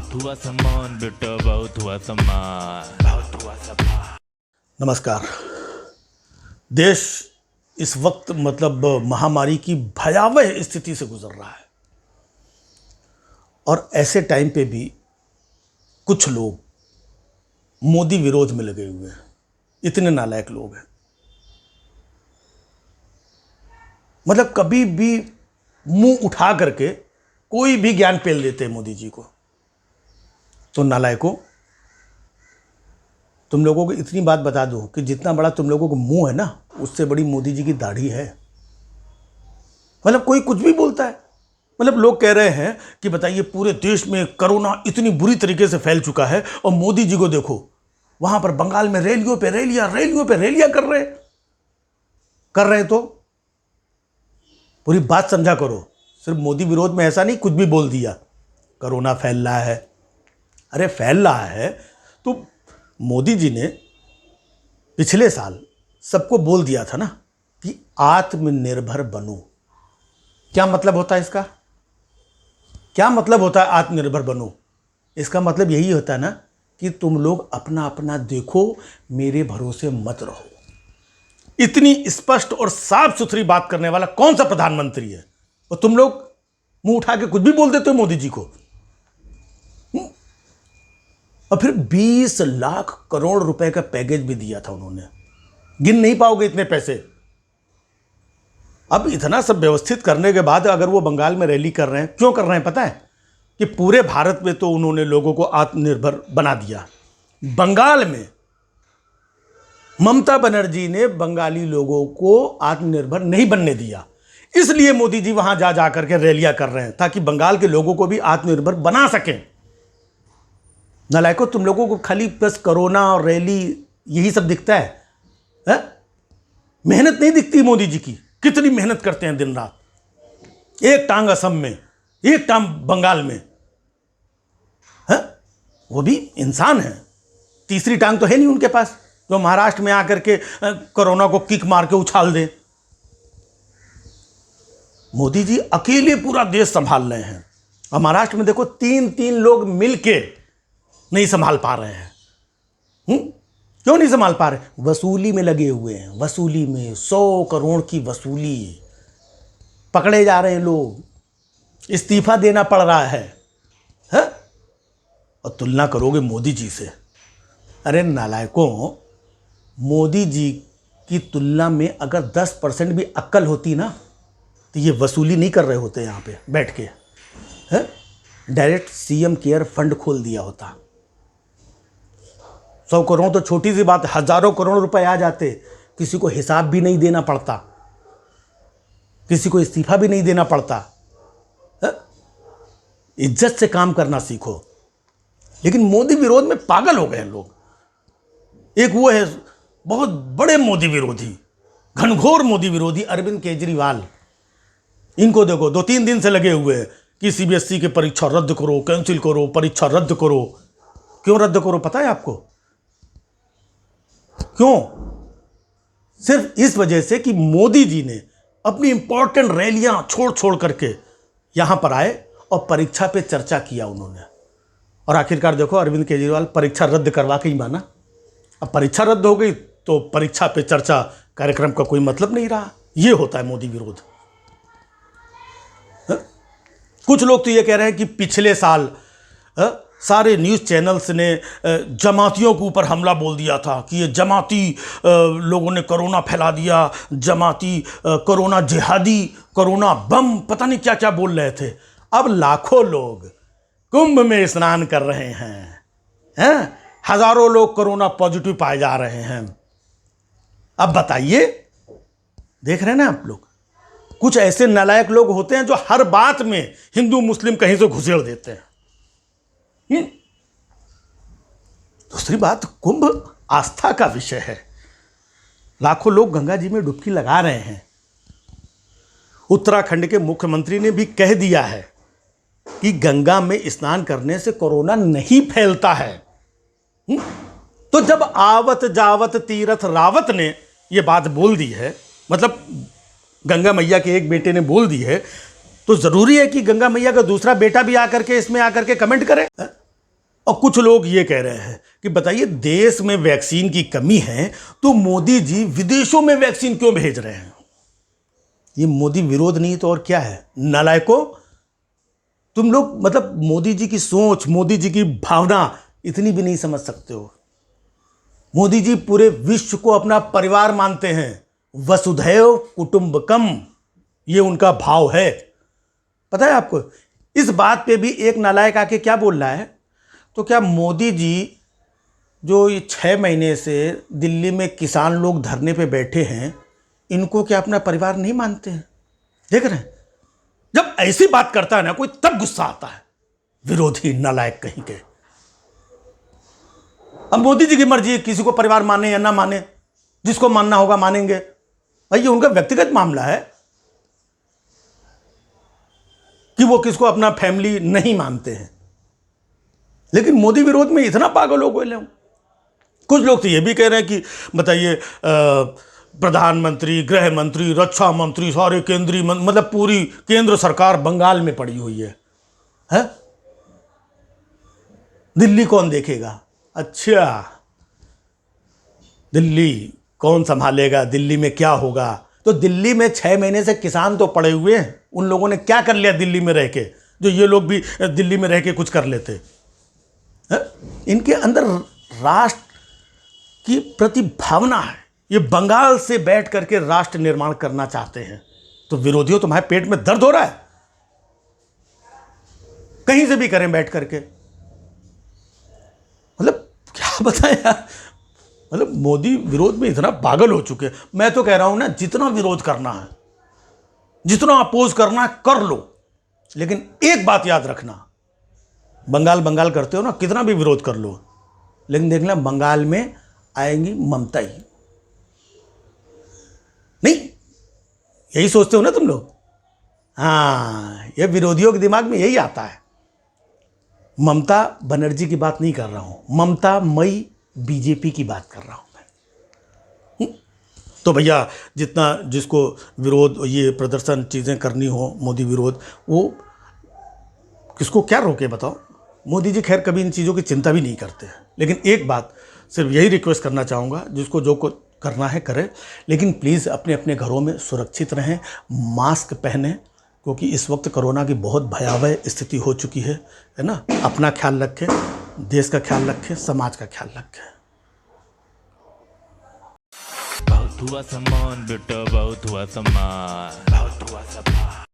बहुत हुआ सम्मान बेटा, बहुत हुआ सम्मान, बहुत हुआ सम्मान। नमस्कार। देश इस वक्त महामारी की भयावह स्थिति से गुजर रहा है और ऐसे टाइम पे भी कुछ लोग मोदी विरोध में लगे हुए हैं। इतने नालायक लोग हैं, कभी भी मुंह उठा करके कोई भी ज्ञान पेल देते हैं मोदी जी को। तो नालायकों, तुम लोगों को इतनी बात बता दो कि जितना बड़ा तुम लोगों को मुंह है ना, उससे बड़ी मोदी जी की दाढ़ी है। कोई कुछ भी बोलता है। लोग कह रहे हैं कि बताइए, पूरे देश में कोरोना इतनी बुरी तरीके से फैल चुका है और मोदी जी को देखो, वहां पर बंगाल में रैलियों पे रैलियां कर रहे तो पूरी बात समझा करो। सिर्फ मोदी विरोध में ऐसा नहीं कुछ भी बोल दिया। कोरोना फैल रहा है, अरे फैल रहा है तो मोदी जी ने पिछले साल सबको बोल दिया था ना कि आत्मनिर्भर बनो। क्या मतलब होता है इसका? क्या मतलब होता है आत्मनिर्भर बनो? इसका मतलब यही होता है ना कि तुम लोग अपना अपना देखो, मेरे भरोसे मत रहो। इतनी स्पष्ट और साफ सुथरी बात करने वाला कौन सा प्रधानमंत्री है? और तुम लोग मुंह उठा के कुछ भी बोल देते हो मोदी जी को। और फिर 20 लाख करोड़ रुपए का पैकेज भी दिया था उन्होंने। गिन नहीं पाओगे इतने पैसे। अब इतना सब व्यवस्थित करने के बाद अगर वो बंगाल में रैली कर रहे हैं, क्यों कर रहे हैं पता है? कि पूरे भारत में तो उन्होंने लोगों को आत्मनिर्भर बना दिया। बंगाल में ममता बनर्जी ने बंगाली लोगों को आत्मनिर्भर नहीं बनने दिया। इसलिए मोदी जी वहां जा करके रैलियां कर रहे हैं, ताकि बंगाल के लोगों को भी आत्मनिर्भर बना सकें। नालायकों, तुम लोगों को खाली बस कोरोना और रैली यही सब दिखता है? मेहनत नहीं दिखती मोदी जी की। कितनी मेहनत करते हैं दिन रात। एक टांग असम में, एक टांग बंगाल में। वो भी इंसान है, तीसरी टांग तो है नहीं उनके पास, जो महाराष्ट्र में आकर के कोरोना को किक मार के उछाल दे। मोदी जी अकेले पूरा देश संभाल रहे हैं। और महाराष्ट्र में देखो, 3-3 लोग मिलके नहीं संभाल पा रहे हैं। क्यों नहीं संभाल पा रहे? वसूली में लगे हुए हैं। वसूली में 100 करोड़ की वसूली। पकड़े जा रहे हैं लोग, इस्तीफा देना पड़ रहा है। और तुलना करोगे मोदी जी से? अरे नालायकों, मोदी जी की तुलना में अगर 10% भी अक्ल होती ना, तो ये वसूली नहीं कर रहे होते यहाँ पे बैठ के। डायरेक्ट सीएम केयर फंड खोल दिया होता। 100 करोड़ तो छोटी सी बात है, हजारों करोड़ रुपए आ जाते। किसी को हिसाब भी नहीं देना पड़ता, किसी को इस्तीफा भी नहीं देना पड़ता। इज्जत से काम करना सीखो। लेकिन मोदी विरोध में पागल हो गए लोग। एक वो है बहुत बड़े मोदी विरोधी, घनघोर मोदी विरोधी, अरविंद केजरीवाल। इनको देखो, 2-3 दिन से लगे हुए हैं कि सीबीएसई की परीक्षा रद्द करो, कैंसिल करो, परीक्षा रद्द करो। क्यों रद्द करो पता है आपको? क्यों? सिर्फ इस वजह से कि मोदी जी ने अपनी इंपॉर्टेंट रैलियां छोड़ करके यहां पर आए और परीक्षा पे चर्चा किया उन्होंने। और आखिरकार देखो, अरविंद केजरीवाल परीक्षा रद्द करवा के ही माना। अब परीक्षा रद्द हो गई तो परीक्षा पे चर्चा कार्यक्रम का कोई मतलब नहीं रहा। यह होता है मोदी विरोध। कुछ लोग तो ये कह रहे हैं कि पिछले साल सारे न्यूज़ चैनल्स ने जमातियों के ऊपर हमला बोल दिया था कि ये जमाती लोगों ने कोरोना फैला दिया, जमाती कोरोना जिहादी, कोरोना बम, पता नहीं क्या क्या बोल रहे थे। अब लाखों लोग कुंभ में स्नान कर रहे हैं, हजारों लोग कोरोना पॉजिटिव पाए जा रहे हैं। अब बताइए, देख रहे हैं ना आप लोग, कुछ ऐसे नालायक लोग होते हैं जो हर बात में हिंदू मुस्लिम कहीं से घुसेड़ देते हैं। दूसरी बात, कुंभ आस्था का विषय है। लाखों लोग गंगा जी में डुबकी लगा रहे हैं। उत्तराखंड के मुख्यमंत्री ने भी कह दिया है कि गंगा में स्नान करने से कोरोना नहीं फैलता है। तो जब आवत जावत तीरथ रावत ने यह बात बोल दी है, गंगा मैया के एक बेटे ने बोल दी है, तो जरूरी है कि गंगा मैया का दूसरा बेटा भी आकर के इसमें आकर के कमेंट करे। और कुछ लोग ये कह रहे हैं कि बताइए देश में वैक्सीन की कमी है तो मोदी जी विदेशों में वैक्सीन क्यों भेज रहे हैं? ये मोदी विरोध नहीं तो और क्या है? नालायकों, तुम लोग मतलब मोदी जी की सोच, मोदी जी की भावना इतनी भी नहीं समझ सकते हो। मोदी जी पूरे विश्व को अपना परिवार मानते हैं। वसुधैव कुटुंबकम, ये उनका भाव है। पता है आपको, इस बात पे भी एक नालायक आके क्या बोल रहा है, तो क्या मोदी जी जो ये 6 महीने से दिल्ली में किसान लोग धरने पे बैठे हैं, इनको क्या अपना परिवार नहीं मानते हैं? देख रहे हैं, जब ऐसी बात करता है ना कोई, तब गुस्सा आता है। विरोधी नालायक कहीं के। अब मोदी जी की मर्जी है, किसी को परिवार माने या ना माने, जिसको मानना होगा मानेंगे भाई, ये उनका व्यक्तिगत मामला है कि वो किसको अपना फैमिली नहीं मानते हैं। लेकिन मोदी विरोध में इतना पागल हो गए। कुछ लोग तो ये भी कह रहे हैं कि बताइए प्रधानमंत्री, गृह मंत्री, रक्षा मंत्री, सारे केंद्रीय मतलब पूरी केंद्र सरकार बंगाल में पड़ी हुई है? दिल्ली कौन देखेगा? अच्छा, दिल्ली कौन संभालेगा? दिल्ली में क्या होगा? तो दिल्ली में 6 महीने से किसान तो पड़े हुए हैं। उन लोगों ने क्या कर लिया दिल्ली में रह के, जो ये लोग भी दिल्ली में रह के कुछ कर लेते है? इनके अंदर राष्ट्र की प्रति भावना है। ये बंगाल से बैठ करके राष्ट्र निर्माण करना चाहते हैं। तो विरोधियों, तुम्हारे पेट में दर्द हो रहा है? कहीं से भी करें बैठ करके। मतलब क्या बताएं यार, मतलब मोदी विरोध में इतना पागल हो चुके हैं। मैं तो कह रहा हूं ना, जितना विरोध करना है, जितना अपोज करना है कर लो, लेकिन एक बात याद रखना, बंगाल करते हो ना, कितना भी विरोध कर लो, लेकिन देखना बंगाल में आएंगी ममता ही नहीं। यही सोचते हो ना तुम लोग? हाँ, ये विरोधियों के दिमाग में यही आता है। ममता बनर्जी की बात नहीं कर रहा हूं, ममता मई बीजेपी की बात कर रहा हूं मैं। तो भैया, जितना जिसको विरोध, ये प्रदर्शन चीज़ें करनी हो, मोदी विरोध, वो किसको क्या रोके बताओ? मोदी जी खैर कभी इन चीज़ों की चिंता भी नहीं करते हैं। लेकिन एक बात सिर्फ यही रिक्वेस्ट करना चाहूँगा, जिसको जो को करना है करे, लेकिन प्लीज़ अपने अपने घरों में सुरक्षित रहें, मास्क पहनें, क्योंकि इस वक्त कोरोना की बहुत भयावह स्थिति हो चुकी है ना। अपना ख्याल रखें, देश का ख्याल रखें, समाज का ख्याल रखें। बहुत हुआ सम्मान बेटा, बहुत हुआ सम्मान, बहुत हुआ सम्मान।